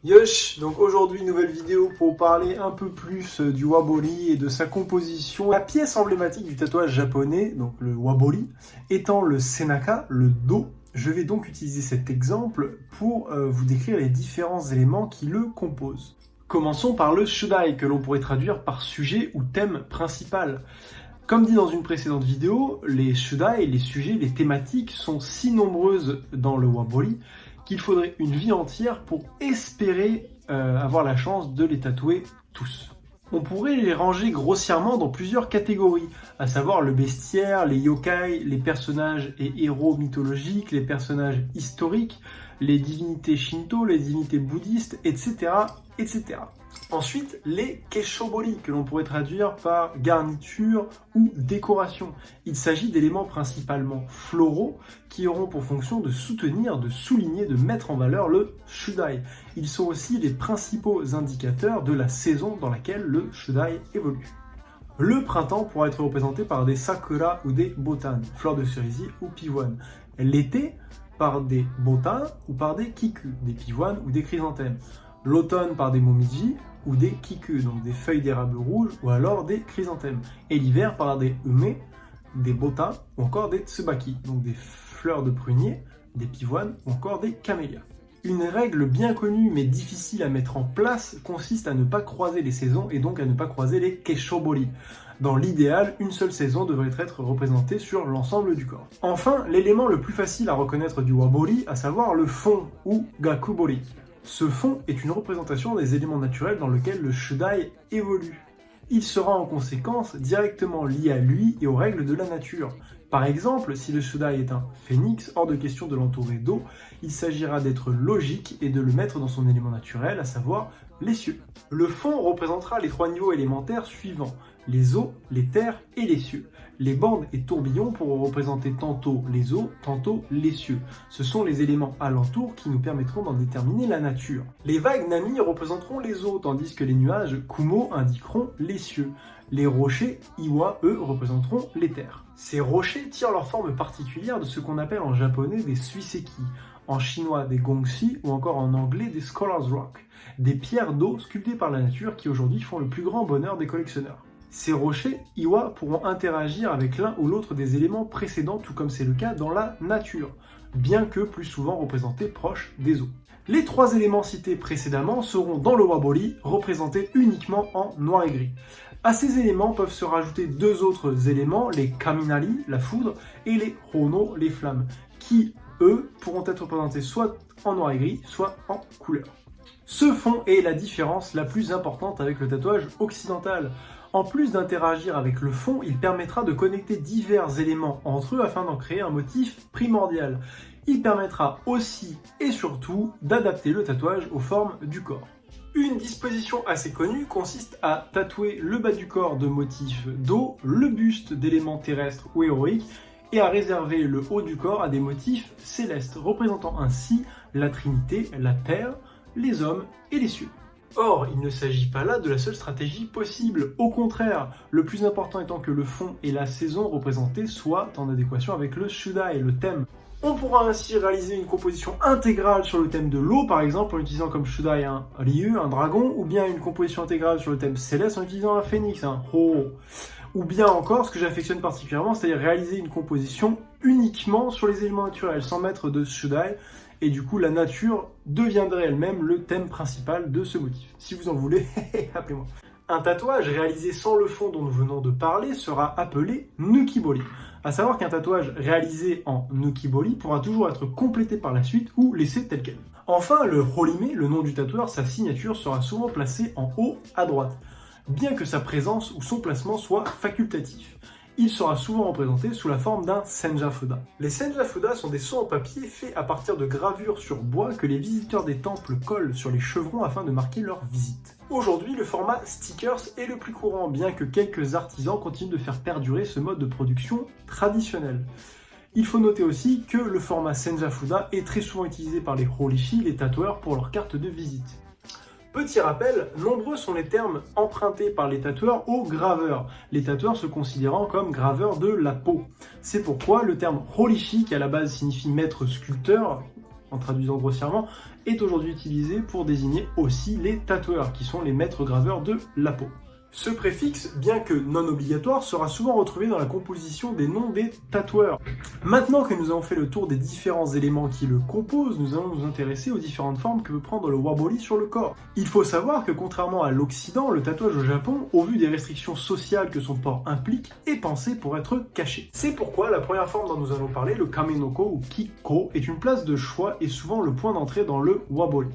Yosh, donc aujourd'hui nouvelle vidéo pour parler un peu plus du wabori et de sa composition. La pièce emblématique du tatouage japonais, donc le wabori, étant le senaka, le dos. Je vais donc utiliser cet exemple pour vous décrire les différents éléments qui le composent. Commençons par le shudai, que l'on pourrait traduire par sujet ou thème principal. Comme dit dans une précédente vidéo, les shudai, les sujets, les thématiques sont si nombreuses dans le wabori qu'il faudrait une vie entière pour espérer avoir la chance de les tatouer tous. On pourrait les ranger grossièrement dans plusieurs catégories, à savoir le bestiaire, les yokai, les personnages et héros mythologiques, les personnages historiques, les divinités shinto, les divinités bouddhistes, etc. etc. Ensuite, les keshobori, que l'on pourrait traduire par garniture ou décoration. Il s'agit d'éléments principalement floraux qui auront pour fonction de soutenir, de souligner, de mettre en valeur le shudai. Ils sont aussi les principaux indicateurs de la saison dans laquelle le shudai évolue. Le printemps pourra être représenté par des sakura ou des botan, fleurs de cerisier ou pivoine. L'été par des botan ou par des kiku, des pivoines ou des chrysanthèmes. L'automne par des momiji ou des kiku, donc des feuilles d'érable rouge ou alors des chrysanthèmes. Et l'hiver par des ume, des botan ou encore des tsubaki, donc des fleurs de prunier, des pivoines ou encore des camélias. Une règle bien connue mais difficile à mettre en place consiste à ne pas croiser les saisons et donc à ne pas croiser les keshobori. Dans l'idéal, une seule saison devrait être représentée sur l'ensemble du corps. Enfin, l'élément le plus facile à reconnaître du wabori, à savoir le fond ou gakubori. Ce fond est une représentation des éléments naturels dans lesquels le shudai évolue. Il sera en conséquence directement lié à lui et aux règles de la nature. Par exemple, si le shudai est un phénix, hors de question de l'entourer d'eau, il s'agira d'être logique et de le mettre dans son élément naturel, à savoir les cieux. Le fond représentera les trois niveaux élémentaires suivants, les eaux, les terres et les cieux. Les bandes et tourbillons pourront représenter tantôt les eaux, tantôt les cieux. Ce sont les éléments alentours qui nous permettront d'en déterminer la nature. Les vagues nami représenteront les eaux, tandis que les nuages kumo indiqueront les cieux. Les rochers iwa, eux, représenteront les terres. Ces rochers tirent leur forme particulière de ce qu'on appelle en japonais des suiseki, en chinois des gongshi ou encore en anglais des scholars rock, des pierres d'eau sculptées par la nature qui aujourd'hui font le plus grand bonheur des collectionneurs. Ces rochers, iwa, pourront interagir avec l'un ou l'autre des éléments précédents, tout comme c'est le cas dans la nature, bien que plus souvent représentés proches des eaux. Les trois éléments cités précédemment seront dans le wabori représentés uniquement en noir et gris. À ces éléments peuvent se rajouter deux autres éléments, les kaminari, la foudre, et les hono, les flammes, qui, eux, pourront être représentés soit en noir et gris, soit en couleur. Ce fond est la différence la plus importante avec le tatouage occidental. En plus d'interagir avec le fond, il permettra de connecter divers éléments entre eux afin d'en créer un motif primordial. Il permettra aussi et surtout d'adapter le tatouage aux formes du corps. Une disposition assez connue consiste à tatouer le bas du corps de motifs d'eau, le buste d'éléments terrestres ou héroïques, et à réserver le haut du corps à des motifs célestes, représentant ainsi la Trinité, la Terre, les hommes et les cieux. Or, il ne s'agit pas là de la seule stratégie possible. Au contraire, le plus important étant que le fond et la saison représentée soient en adéquation avec le shudai, le thème. On pourra ainsi réaliser une composition intégrale sur le thème de l'eau, par exemple en utilisant comme shudai un ryu, un dragon, ou bien une composition intégrale sur le thème céleste en utilisant un phénix, un ho. Ou bien encore, ce que j'affectionne particulièrement, c'est-à-dire réaliser une composition uniquement sur les éléments naturels, sans mettre de shudai, et du coup la nature deviendrait elle-même le thème principal de ce motif. Si vous en voulez, appelez-moi. Un tatouage réalisé sans le fond dont nous venons de parler sera appelé nukibori. À savoir qu'un tatouage réalisé en nukibori pourra toujours être complété par la suite ou laissé tel quel. Enfin, le horime, le nom du tatoueur, sa signature sera souvent placée en haut à droite, bien que sa présence ou son placement soit facultatif. Il sera souvent représenté sous la forme d'un senjafuda. Les senjafuda sont des sons en papier faits à partir de gravures sur bois que les visiteurs des temples collent sur les chevrons afin de marquer leur visite. Aujourd'hui, le format stickers est le plus courant, bien que quelques artisans continuent de faire perdurer ce mode de production traditionnel. Il faut noter aussi que le format senjafuda est très souvent utilisé par les horishi, les tatoueurs, pour leurs cartes de visite. Petit rappel, nombreux sont les termes empruntés par les tatoueurs aux graveurs, les tatoueurs se considérant comme graveurs de la peau. C'est pourquoi le terme horishi, qui à la base signifie maître sculpteur, en traduisant grossièrement, est aujourd'hui utilisé pour désigner aussi les tatoueurs, qui sont les maîtres graveurs de la peau. Ce préfixe, bien que non obligatoire, sera souvent retrouvé dans la composition des noms des tatoueurs. Maintenant que nous avons fait le tour des différents éléments qui le composent, nous allons nous intéresser aux différentes formes que peut prendre le wabori sur le corps. Il faut savoir que contrairement à l'Occident, le tatouage au Japon, au vu des restrictions sociales que son port implique, est pensé pour être caché. C'est pourquoi la première forme dont nous allons parler, le kamenoko ou kikko, est une place de choix et souvent le point d'entrée dans le wabori.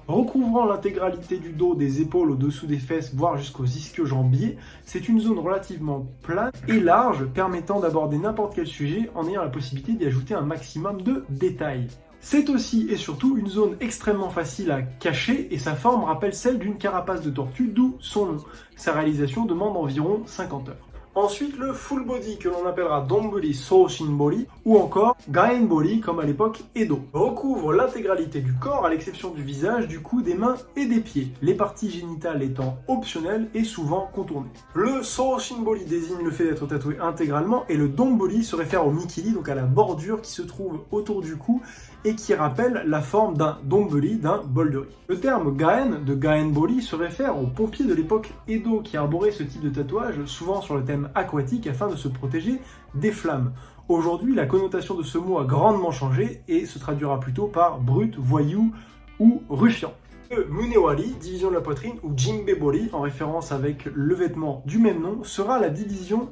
Recouvrant l'intégralité du dos, des épaules au-dessous des fesses, voire jusqu'aux ischio-jambiers, c'est une zone relativement plate et large, permettant d'aborder n'importe quel sujet en ayant la possibilité d'y ajouter un maximum de détails. C'est aussi et surtout une zone extrêmement facile à cacher et sa forme rappelle celle d'une carapace de tortue, d'où son nom. Sa réalisation demande environ 50 heures. Ensuite, le full body que l'on appellera Donburi Soushinbori ou encore Gaenbori comme à l'époque Edo recouvre l'intégralité du corps à l'exception du visage, du cou, des mains et des pieds, les parties génitales étant optionnelles et souvent contournées. Le Soushinbori désigne le fait d'être tatoué intégralement et le Donburi se réfère au mikili, donc à la bordure qui se trouve autour du cou et qui rappelle la forme d'un donburi, d'un bol de riz. Le terme gaen de gaenbori se réfère aux pompiers de l'époque Edo qui arboraient ce type de tatouage, souvent sur le thème aquatique afin de se protéger des flammes. Aujourd'hui, la connotation de ce mot a grandement changé et se traduira plutôt par brut, voyou ou ruffian. Le munewari, division de la poitrine, ou jimbebori, en référence avec le vêtement du même nom, sera la division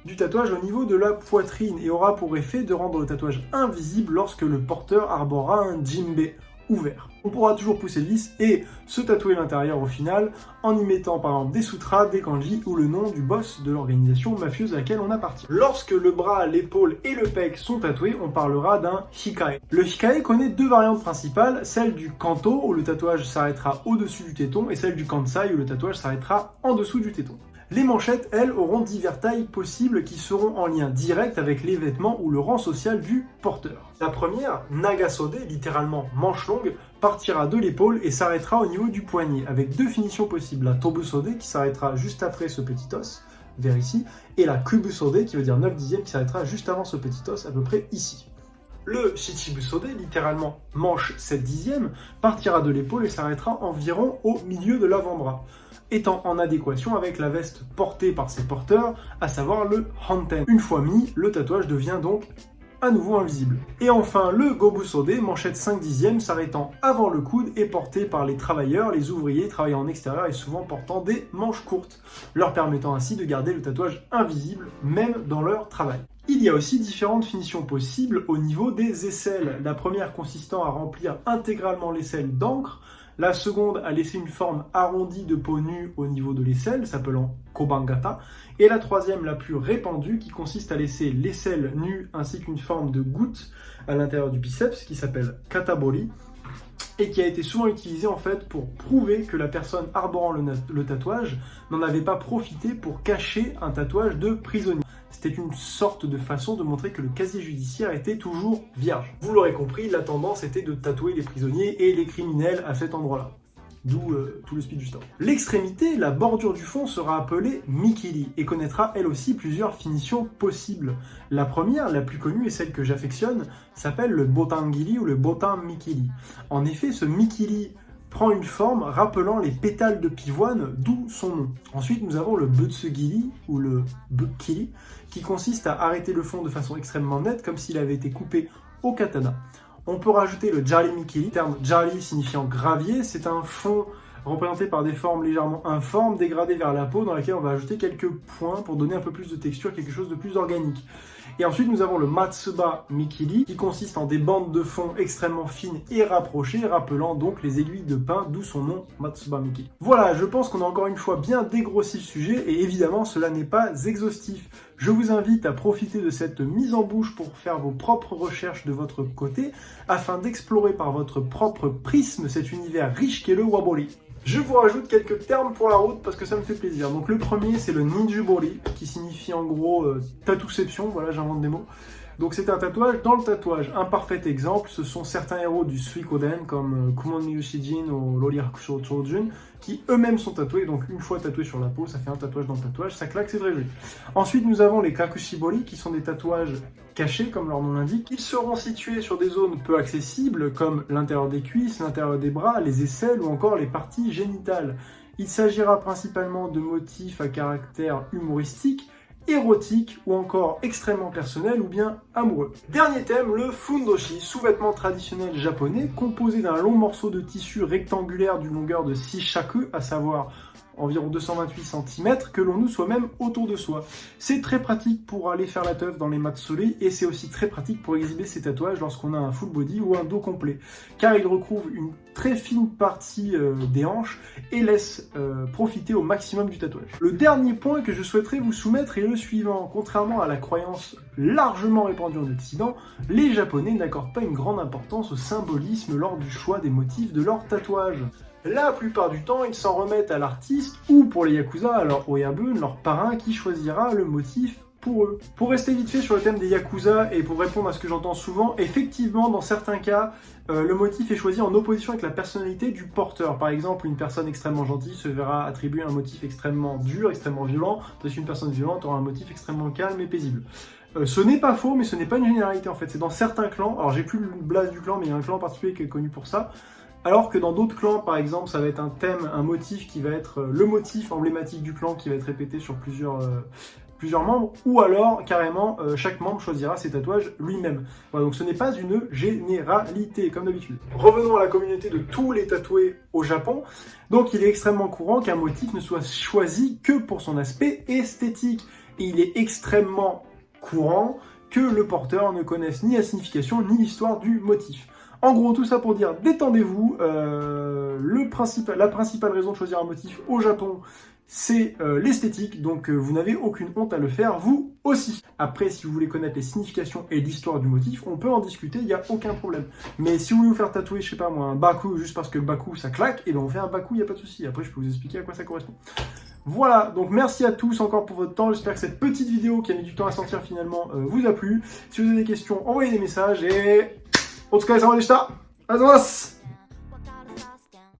du tatouage au niveau de la poitrine et aura pour effet de rendre le tatouage invisible lorsque le porteur arborera un jimbe ouvert. On pourra toujours pousser le vis et se tatouer l'intérieur au final en y mettant par exemple des sutras, des kanji ou le nom du boss de l'organisation mafieuse à laquelle on appartient. Lorsque le bras, l'épaule et le pec sont tatoués, on parlera d'un hikae. Le hikae connaît deux variantes principales, celle du kanto où le tatouage s'arrêtera au-dessus du téton et celle du kansai où le tatouage s'arrêtera en dessous du téton. Les manchettes, elles, auront diverses tailles possibles qui seront en lien direct avec les vêtements ou le rang social du porteur. La première, nagasode, littéralement manche longue, partira de l'épaule et s'arrêtera au niveau du poignet, avec deux finitions possibles. La tobusode qui s'arrêtera juste après ce petit os, vers ici, et la kubusode qui veut dire 9/10 qui s'arrêtera juste avant ce petit os, à peu près ici. Le shichibusode, littéralement manche 7/10, partira de l'épaule et s'arrêtera environ au milieu de l'avant-bras, étant en adéquation avec la veste portée par ses porteurs, à savoir le hanten. Une fois mis, le tatouage devient donc à nouveau invisible. Et enfin, le gobusode, manchette 5/10, s'arrêtant avant le coude et porté par les travailleurs, les ouvriers travaillant en extérieur et souvent portant des manches courtes, leur permettant ainsi de garder le tatouage invisible, même dans leur travail. Il y a aussi différentes finitions possibles au niveau des aisselles. La première consistant à remplir intégralement l'aisselle d'encre, la seconde à laisser une forme arrondie de peau nue au niveau de l'aisselle, s'appelant kobangata, et la troisième, la plus répandue, qui consiste à laisser l'aisselle nue ainsi qu'une forme de goutte à l'intérieur du biceps, qui s'appelle katabori, et qui a été souvent utilisée en fait pour prouver que la personne arborant le tatouage n'en avait pas profité pour cacher un tatouage de prisonnier. C'était une sorte de façon de montrer que le casier judiciaire était toujours vierge. Vous l'aurez compris, la tendance était de tatouer les prisonniers et les criminels à cet endroit-là. D'où tout le speed juste avant. L'extrémité, la bordure du fond, sera appelée mikili et connaîtra elle aussi plusieurs finitions possibles. La première, la plus connue et celle que j'affectionne, s'appelle le botangiri ou le botan mikili. En effet, ce mikili prend une forme rappelant les pétales de pivoine, d'où son nom. Ensuite, nous avons le butsugiri ou le bukkiri, qui consiste à arrêter le fond de façon extrêmement nette, comme s'il avait été coupé au katana. On peut rajouter le jari mikiri, terme jari signifiant gravier, c'est un fond représenté par des formes légèrement informes, dégradées vers la peau, dans laquelle on va ajouter quelques points pour donner un peu plus de texture, quelque chose de plus organique. Et ensuite, nous avons le matsuba mikiri, qui consiste en des bandes de fond extrêmement fines et rapprochées, rappelant donc les aiguilles de pin, d'où son nom, matsuba mikiri. Voilà, je pense qu'on a encore une fois bien dégrossi le sujet, et évidemment, cela n'est pas exhaustif. Je vous invite à profiter de cette mise en bouche pour faire vos propres recherches de votre côté, afin d'explorer par votre propre prisme cet univers riche qu'est le wabori. Je vous rajoute quelques termes pour la route parce que ça me fait plaisir. Donc le premier, c'est le ninjubori, qui signifie en gros tatouception, voilà, j'invente des mots. Donc c'est un tatouage dans le tatouage. Un parfait exemple, ce sont certains héros du Suikoden comme Kumon Yushijin ou Loli Hakusho Chojun qui eux-mêmes sont tatoués. Donc une fois tatoué sur la peau, ça fait un tatouage dans le tatouage, ça claque, c'est très joli. Ensuite nous avons les Kakushibori qui sont des tatouages cachés comme leur nom l'indique. Ils seront situés sur des zones peu accessibles comme l'intérieur des cuisses, l'intérieur des bras, les aisselles ou encore les parties génitales. Il s'agira principalement de motifs à caractère humoristique, érotique ou encore extrêmement personnel ou bien amoureux. Dernier thème, le fundoshi, sous-vêtement traditionnel japonais composé d'un long morceau de tissu rectangulaire d'une longueur de 6 shaku, à savoir environ 228 cm, que l'on noue soi-même autour de soi. C'est très pratique pour aller faire la teuf dans les matsuri et c'est aussi très pratique pour exhiber ses tatouages lorsqu'on a un full body ou un dos complet, car il recouvre une très fine partie des hanches et laisse profiter au maximum du tatouage. Le dernier point que je souhaiterais vous soumettre est le suivant. Contrairement à la croyance largement répandue en Occident, les Japonais n'accordent pas une grande importance au symbolisme lors du choix des motifs de leurs tatouages. La plupart du temps, ils s'en remettent à l'artiste ou pour les Yakuza, à leur Oyabun, leur parrain qui choisira le motif pour eux. Pour rester vite fait sur le thème des Yakuza et pour répondre à ce que j'entends souvent, effectivement, dans certains cas, le motif est choisi en opposition avec la personnalité du porteur. Par exemple, une personne extrêmement gentille se verra attribuer un motif extrêmement dur, extrêmement violent, tandis qu'une personne violente aura un motif extrêmement calme et paisible. Ce n'est pas faux, mais ce n'est pas une généralité en fait. C'est dans certains clans, alors j'ai plus le blaze du clan, mais il y a un clan en particulier qui est connu pour ça. Alors que dans d'autres clans, par exemple, ça va être un thème, un motif qui va être le motif emblématique du clan qui va être répété sur plusieurs membres, ou alors carrément chaque membre choisira ses tatouages lui-même. Voilà, donc ce n'est pas une généralité, comme d'habitude. Revenons à la communauté de tous les tatoués au Japon. Donc il est extrêmement courant qu'un motif ne soit choisi que pour son aspect esthétique. Et il est extrêmement courant que le porteur ne connaisse ni la signification ni l'histoire du motif. En gros, tout ça pour dire, détendez-vous, la principale raison de choisir un motif au Japon, c'est l'esthétique, donc vous n'avez aucune honte à le faire, vous aussi. Après, si vous voulez connaître les significations et l'histoire du motif, on peut en discuter, il n'y a aucun problème. Mais si vous voulez vous faire tatouer, je sais pas moi, un baku, juste parce que baku ça claque, et bien on fait un baku, il n'y a pas de souci. Après, je peux vous expliquer à quoi ça correspond. Voilà, donc merci à tous encore pour votre temps, j'espère que cette petite vidéo qui a mis du temps à sortir finalement vous a plu. Si vous avez des questions, envoyez des messages et... お疲れ様でした。ありがとうございます。